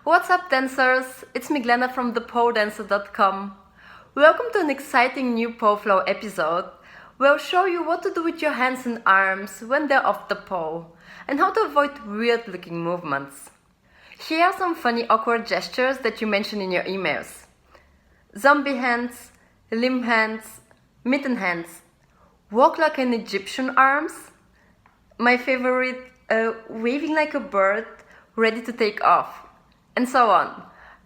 What's up, dancers? It's me, Glenna from thepoledancer.com. Welcome to an exciting new pole flow episode where I'll show you what to do with your hands and arms when they're off the pole and how to avoid weird looking movements. Here are some funny awkward gestures that you mentioned in your emails. Zombie hands, limb hands, mitten hands, walk like an Egyptian arms, my favorite, waving like a bird, ready to take off, and so on.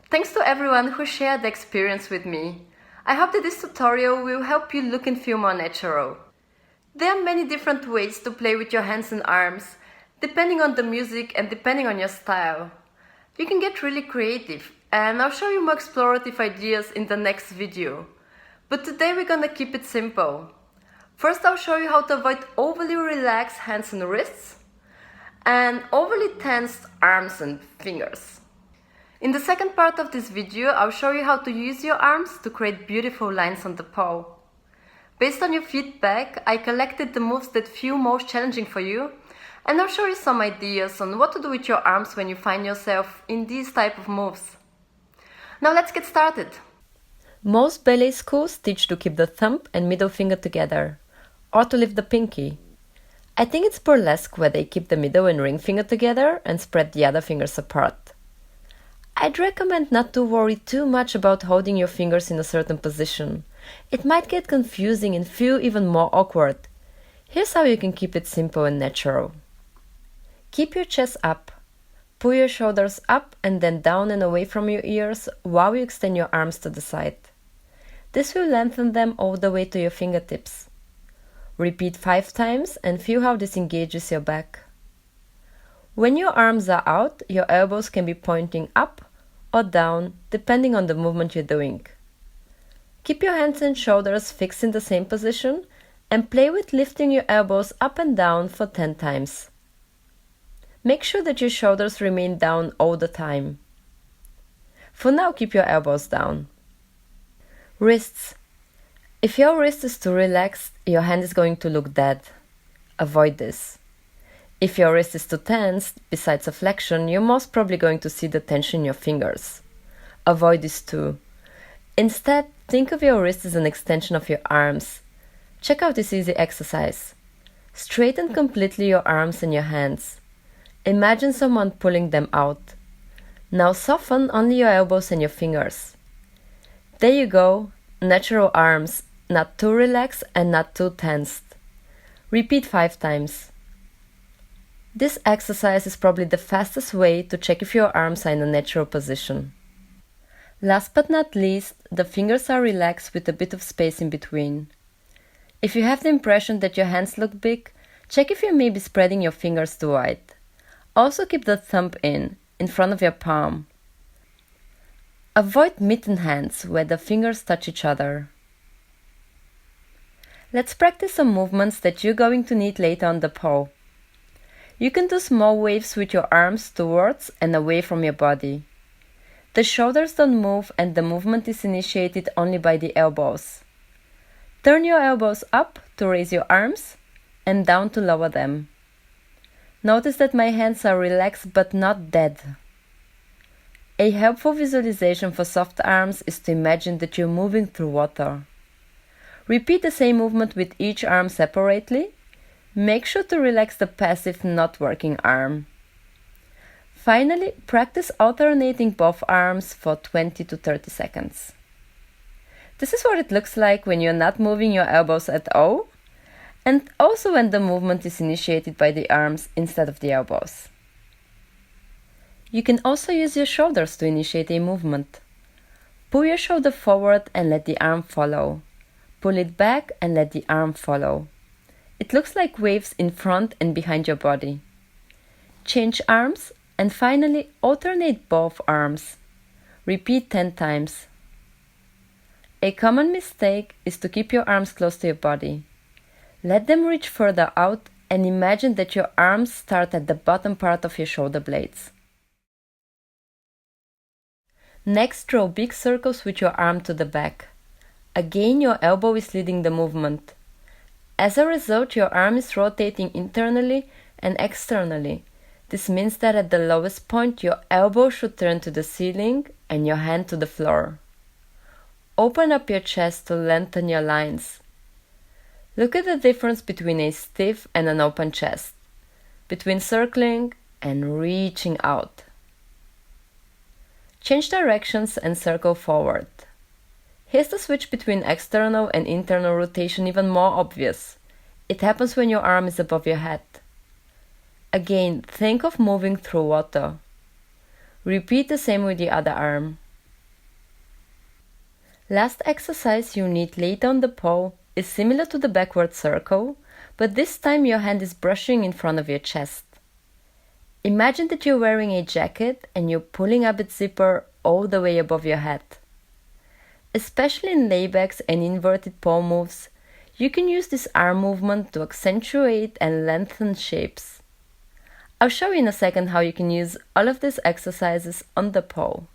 Thanks to everyone who shared the experience with me. I hope that this tutorial will help you look and feel more natural. There are many different ways to play with your hands and arms, depending on the music and depending on your style. You can get really creative, and I'll show you more explorative ideas in the next video. But today we're gonna keep it simple. First, I'll show you how to avoid overly relaxed hands and wrists and overly tensed arms and fingers. In the second part of this video, I'll show you how to use your arms to create beautiful lines on the pole. Based on your feedback, I collected the moves that feel most challenging for you, and I'll show you some ideas on what to do with your arms when you find yourself in these type of moves. Now let's get started. Most ballet schools teach to keep the thumb and middle finger together, or to lift the pinky. I think it's burlesque where they keep the middle and ring finger together and spread the other fingers apart. I'd recommend not to worry too much about holding your fingers in a certain position. It might get confusing and feel even more awkward. Here's how you can keep it simple and natural. Keep your chest up. Pull your shoulders up and then down and away from your ears while you extend your arms to the side. This will lengthen them all the way to your fingertips. Repeat 5 times and feel how this engages your back. When your arms are out, your elbows can be pointing up or down depending on the movement you're doing. Keep your hands and shoulders fixed in the same position and play with lifting your elbows up and down for 10 times. Make sure that your shoulders remain down all the time. For now, keep your elbows down. Wrists. If your wrist is too relaxed, your hand is going to look dead. Avoid this. If your wrist is too tense, besides a flexion, you're most probably going to see the tension in your fingers. Avoid this too. Instead, think of your wrist as an extension of your arms. Check out this easy exercise. Straighten completely your arms and your hands. Imagine someone pulling them out. Now soften only your elbows and your fingers. There you go, natural arms, not too relaxed and not too tensed. Repeat 5 times. This exercise is probably the fastest way to check if your arms are in a natural position. Last but not least, the fingers are relaxed with a bit of space in between. If you have the impression that your hands look big, check if you may be spreading your fingers too wide. Also keep the thumb in front of your palm. Avoid mitten hands where the fingers touch each other. Let's practice some movements that you're going to need later on the pole. You can do small waves with your arms towards and away from your body. The shoulders don't move and the movement is initiated only by the elbows. Turn your elbows up to raise your arms and down to lower them. Notice that my hands are relaxed but not dead. A helpful visualization for soft arms is to imagine that you're moving through water. Repeat the same movement with each arm separately. Make sure to relax the passive, not working arm. Finally, practice alternating both arms for 20 to 30 seconds. This is what it looks like when you're not moving your elbows at all, and also when the movement is initiated by the arms instead of the elbows. You can also use your shoulders to initiate a movement. Pull your shoulder forward and let the arm follow. Pull it back and let the arm follow. It looks like waves in front and behind your body. Change arms and finally alternate both arms. Repeat 10 times. A common mistake is to keep your arms close to your body. Let them reach further out and imagine that your arms start at the bottom part of your shoulder blades. Next, draw big circles with your arm to the back. Again, your elbow is leading the movement. As a result, your arm is rotating internally and externally, This means that at the lowest point, your elbow should turn to the ceiling and your hand to the floor. Open up your chest to lengthen your lines. Look at the difference between a stiff and an open chest, between circling and reaching out. Change directions and circle forward. Here's the switch between external and internal rotation even more obvious. It happens when your arm is above your head. Again, think of moving through water. Repeat the same with the other arm. Last exercise you need later on the pole is similar to the backward circle, but this time your hand is brushing in front of your chest. Imagine that you're wearing a jacket and you're pulling up its zipper all the way above your head. Especially in laybacks and inverted pole moves, you can use this arm movement to accentuate and lengthen shapes. I'll show you in a second how you can use all of these exercises on the pole.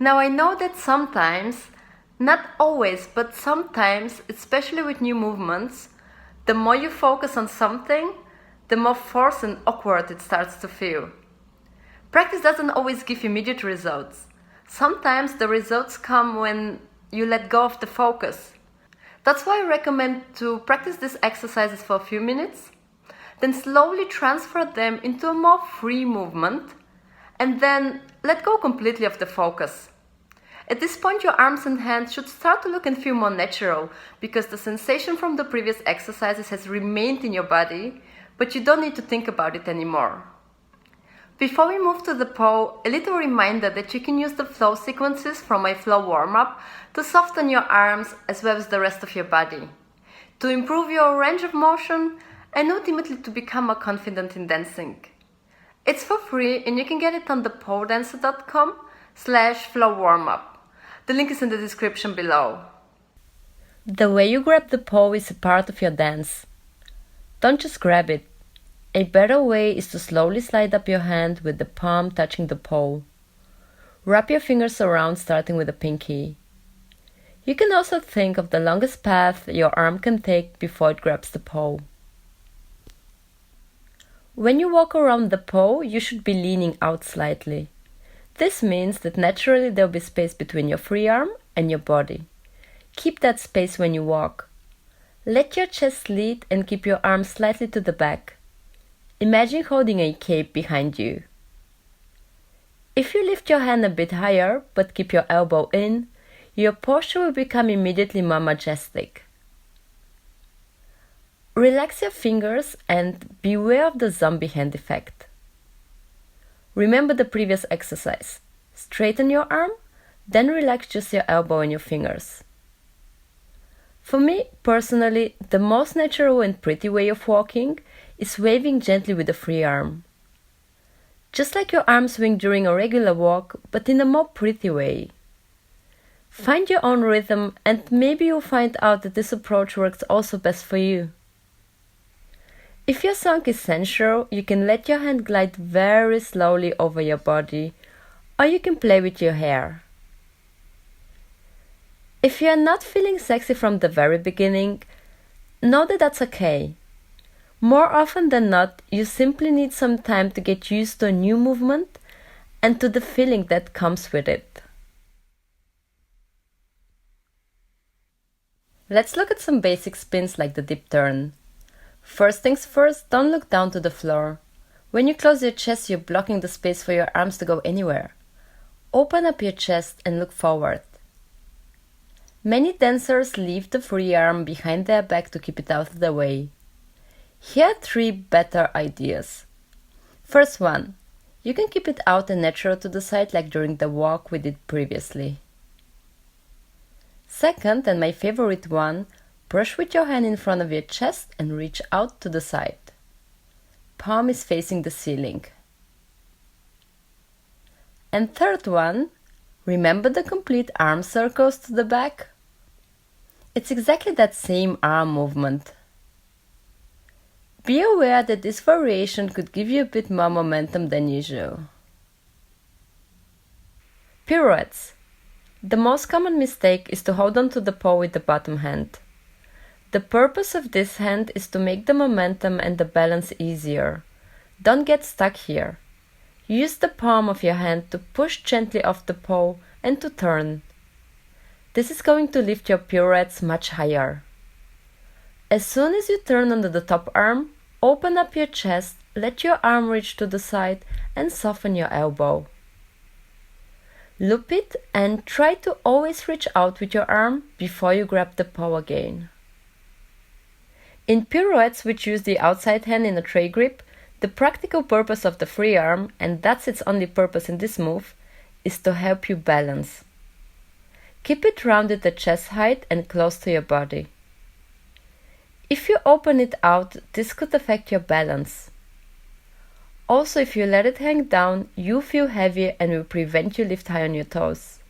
Now I know that sometimes, not always, but sometimes, especially with new movements, the more you focus on something, the more forced and awkward it starts to feel. Practice doesn't always give immediate results. Sometimes the results come when you let go of the focus. That's why I recommend to practice these exercises for a few minutes, then slowly transfer them into a more free movement, and then let go completely of the focus. At this point, your arms and hands should start to look and feel more natural, because the sensation from the previous exercises has remained in your body, but you don't need to think about it anymore. Before we move to the pole, a little reminder that you can use the flow sequences from my Flow Warmup to soften your arms as well as the rest of your body, to improve your range of motion, and ultimately to become more confident in dancing. It's for free and you can get it on the poledancer.com/flowwarmup. The link is in the description below. The way you grab the pole is a part of your dance. Don't just grab it. A better way is to slowly slide up your hand with the palm touching the pole. Wrap your fingers around starting with the pinky. You can also think of the longest path your arm can take before it grabs the pole. When you walk around the pole, you should be leaning out slightly. This means that naturally there will be space between your free arm and your body. Keep that space when you walk. Let your chest lead and keep your arms slightly to the back. Imagine holding a cape behind you. If you lift your hand a bit higher but keep your elbow in, your posture will become immediately more majestic. Relax your fingers and beware of the zombie hand effect. Remember the previous exercise. Straighten your arm, then relax just your elbow and your fingers. For me, personally, the most natural and pretty way of walking is waving gently with the free arm. Just like your arm swing during a regular walk, but in a more pretty way. Find your own rhythm and maybe you'll find out that this approach works also best for you. If your song is sensual, you can let your hand glide very slowly over your body, or you can play with your hair. If you are not feeling sexy from the very beginning, know that that's okay. More often than not, you simply need some time to get used to a new movement and to the feeling that comes with it. Let's look at some basic spins like the dip turn. First things first, don't look down to the floor. When you close your chest, you're blocking the space for your arms to go anywhere. Open up your chest and look forward. Many dancers leave the free arm behind their back to keep it out of the way. Here are 3 better ideas. First one, you can keep it out and natural to the side like during the walk we did previously. Second, and my favorite one, brush with your hand in front of your chest and reach out to the side. Palm is facing the ceiling. And third one, remember the complete arm circles to the back? It's exactly that same arm movement. Be aware that this variation could give you a bit more momentum than usual. Pirouettes. The most common mistake is to hold on to the pole with the bottom hand. The purpose of this hand is to make the momentum and the balance easier. Don't get stuck here. Use the palm of your hand to push gently off the pole and to turn. This is going to lift your pirouettes much higher. As soon as you turn under the top arm, open up your chest, let your arm reach to the side and soften your elbow. Loop it and try to always reach out with your arm before you grab the pole again. In pirouettes which use the outside hand in a tray grip, the practical purpose of the free arm, and that's its only purpose in this move, is to help you balance. Keep it rounded at chest height and close to your body. If you open it out, this could affect your balance. Also, if you let it hang down, you feel heavy and will prevent you lift high on your toes.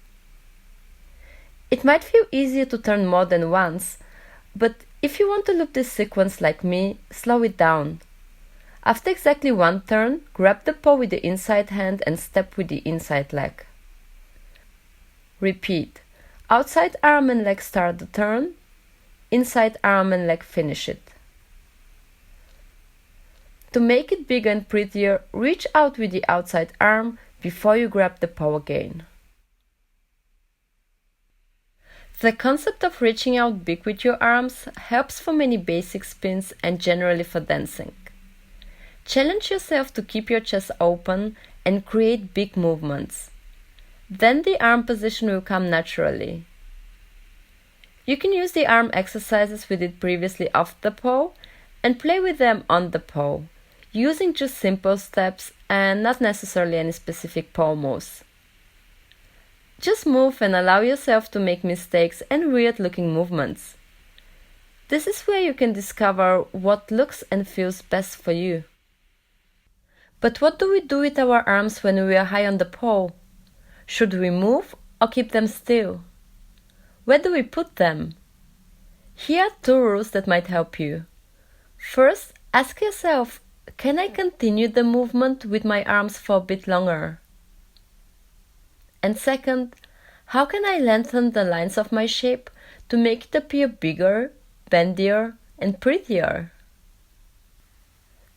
It might feel easier to turn more than once, but if you want to loop this sequence like me, slow it down. After exactly one turn, grab the pole with the inside hand and step with the inside leg. Repeat. Outside arm and leg start the turn, inside arm and leg finish it. To make it bigger and prettier, reach out with the outside arm before you grab the pole again. The concept of reaching out big with your arms helps for many basic spins and generally for dancing. Challenge yourself to keep your chest open and create big movements. Then the arm position will come naturally. You can use the arm exercises we did previously off the pole and play with them on the pole, using just simple steps and not necessarily any specific pole moves. Just move and allow yourself to make mistakes and weird-looking movements. This is where you can discover what looks and feels best for you. But what do we do with our arms when we are high on the pole? Should we move or keep them still? Where do we put them? Here are 2 rules that might help you. First, ask yourself, can I continue the movement with my arms for a bit longer? And second, how can I lengthen the lines of my shape to make it appear bigger, bendier, and prettier?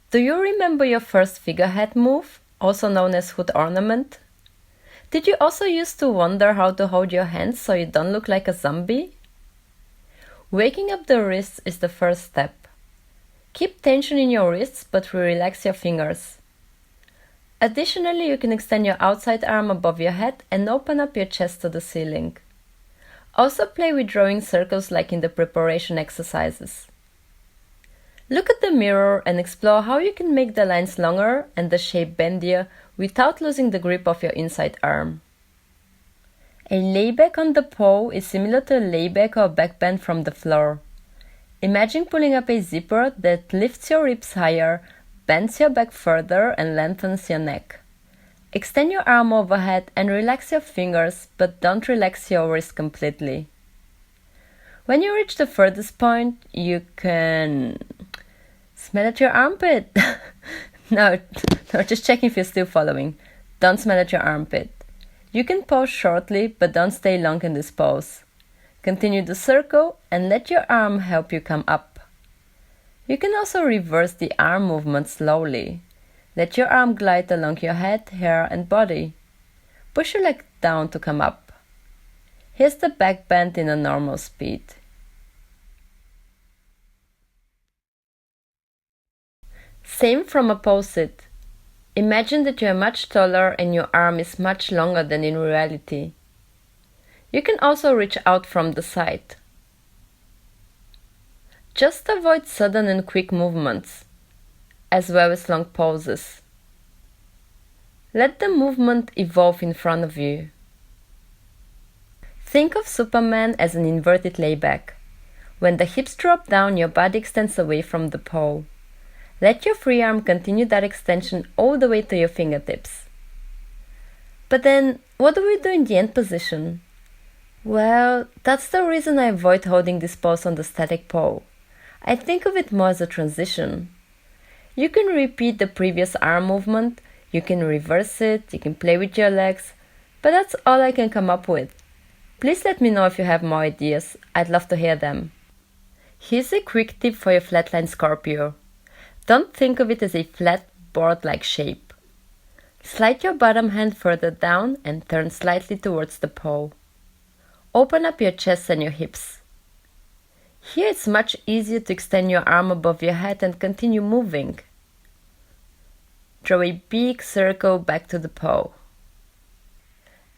Do you remember your first figurehead move, also known as hood ornament? Did you also used to wonder how to hold your hands so you don't look like a zombie? Waking up the wrists is the first step. Keep tension in your wrists but relax your fingers. Additionally, you can extend your outside arm above your head and open up your chest to the ceiling. Also play with drawing circles like in the preparation exercises. Look at the mirror and explore how you can make the lines longer and the shape bendier without losing the grip of your inside arm. A layback on the pole is similar to a layback or back bend from the floor. Imagine pulling up a zipper that lifts your ribs higher, bends your back further and lengthens your neck. Extend your arm overhead and relax your fingers, but don't relax your wrist completely. When you reach the furthest point, you can smell at your armpit. No, just checking if you're still following. Don't smell at your armpit. You can pause shortly, but don't stay long in this pose. Continue the circle and let your arm help you come up. You can also reverse the arm movement slowly. Let your arm glide along your head, hair and body. Push your leg down to come up. Here's the back bend in a normal speed. Same from opposite. Imagine that you are much taller and your arm is much longer than in reality. You can also reach out from the side. Just avoid sudden and quick movements, as well as long pauses. Let the movement evolve in front of you. Think of Superman as an inverted layback. When the hips drop down, your body extends away from the pole. Let your free arm continue that extension all the way to your fingertips. But then, what do we do in the end position? Well, that's the reason I avoid holding this pose on the static pole. I think of it more as a transition. You can repeat the previous arm movement, you can reverse it, you can play with your legs, but that's all I can come up with. Please let me know if you have more ideas, I'd love to hear them. Here's a quick tip for your flatline Scorpio. Don't think of it as a flat board-like shape. Slide your bottom hand further down and turn slightly towards the paw. Open up your chest and your hips. Here it's much easier to extend your arm above your head and continue moving. Draw a big circle back to the paw.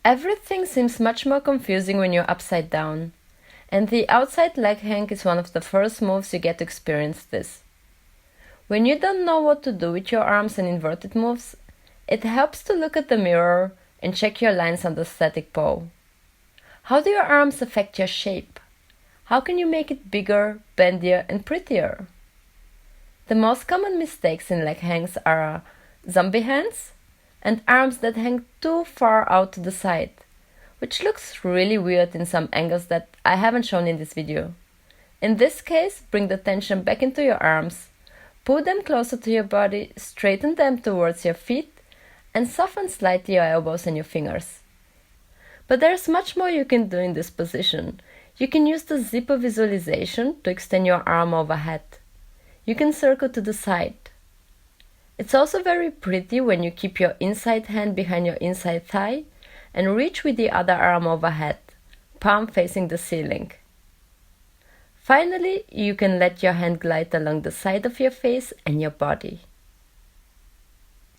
Everything seems much more confusing when you're upside down, and the outside leg hang is one of the first moves you get to experience this. When you don't know what to do with your arms and inverted moves, it helps to look at the mirror and check your lines on the static paw. How do your arms affect your shape? How can you make it bigger, bendier, and prettier? The most common mistakes in leg hangs are zombie hands and arms that hang too far out to the side, which looks really weird in some angles that I haven't shown in this video. In this case, bring the tension back into your arms, pull them closer to your body, straighten them towards your feet, and soften slightly your elbows and your fingers. But there's much more you can do in this position. You can use the zipper visualization to extend your arm overhead. You can circle to the side. It's also very pretty when you keep your inside hand behind your inside thigh and reach with the other arm overhead, palm facing the ceiling. Finally, you can let your hand glide along the side of your face and your body.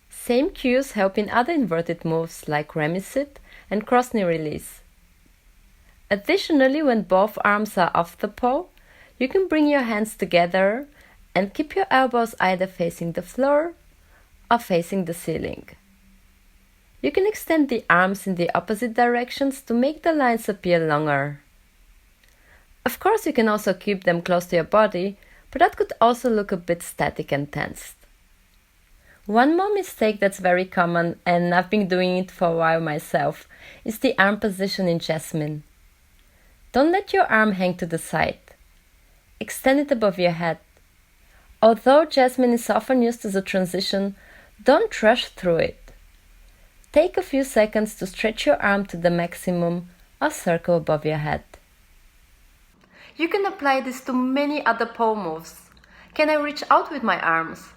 Same cues help in other inverted moves like remi-sit and cross-knee release. Additionally, when both arms are off the paw, you can bring your hands together and keep your elbows either facing the floor or facing the ceiling. You can extend the arms in the opposite directions to make the lines appear longer. Of course, you can also keep them close to your body, but that could also look a bit static and tensed. One more mistake that's very common, and I've been doing it for a while myself, is the arm position in Jasmine. Don't let your arm hang to the side. Extend it above your head. Although Jasmine is often used as a transition, don't rush through it. Take a few seconds to stretch your arm to the maximum or circle above your head. You can apply this to many other paw moves. Can I reach out with my arms?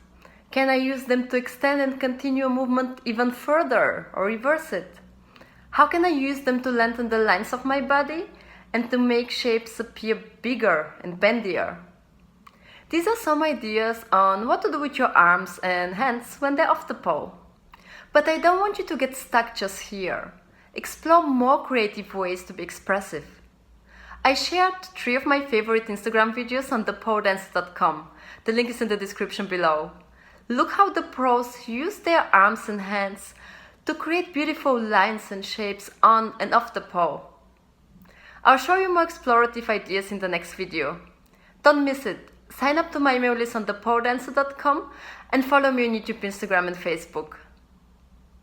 Can I use them to extend and continue a movement even further or reverse it? How can I use them to lengthen the lines of my body and to make shapes appear bigger and bendier? These are some ideas on what to do with your arms and hands when they're off the paw. But I don't want you to get stuck just here. Explore more creative ways to be expressive. I shared 3 of my favorite Instagram videos on thepawdance.com. The link is in the description below. Look how the pros use their arms and hands to create beautiful lines and shapes on and off the paw. I'll show you more explorative ideas in the next video. Don't miss it. Sign up to my email list on thepawdance.com and follow me on YouTube, Instagram and Facebook.